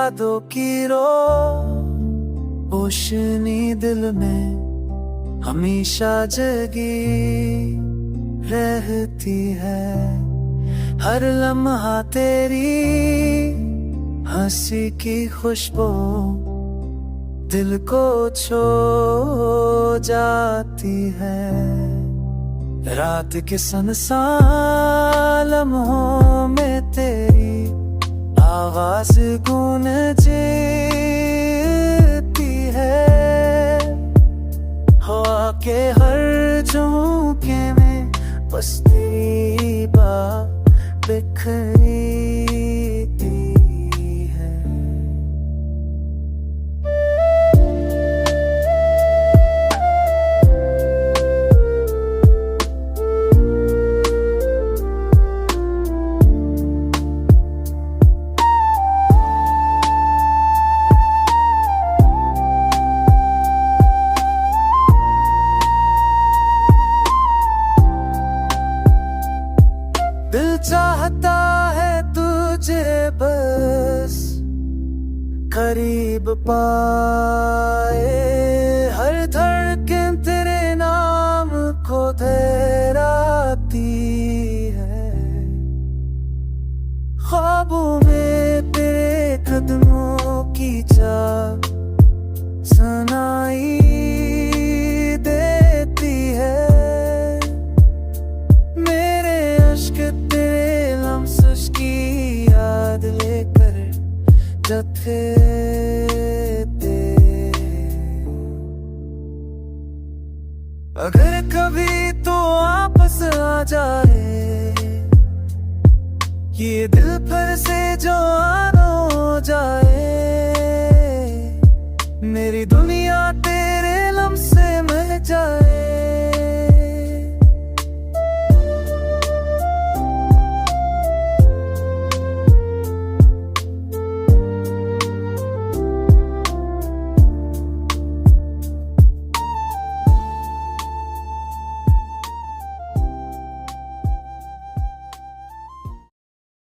यादों की रोशनी दिल में हमेशा जगी रहती है। हर लम्हा तेरी हंसी की खुशबू दिल को छू जाती है। रात के सुनसान लम्हों में तेरी आवाज गूंजती है। हवा के हर झोंके में बस तेरी बात बिखरी है। दिल चाहता है तुझे बस करीब पाए। हर धड़कन तेरे नाम को दोहराती है। ख्वाबों में तेरे कदमों की चाल सुनाई देती है। मेरे अश्क तेरे लम्स की याद लेकर जथे अगर कभी तो आपस आ जाए ये दिल फिर से जवान हो जाए। मेरी दुनिया तेरे लम्से में जाए।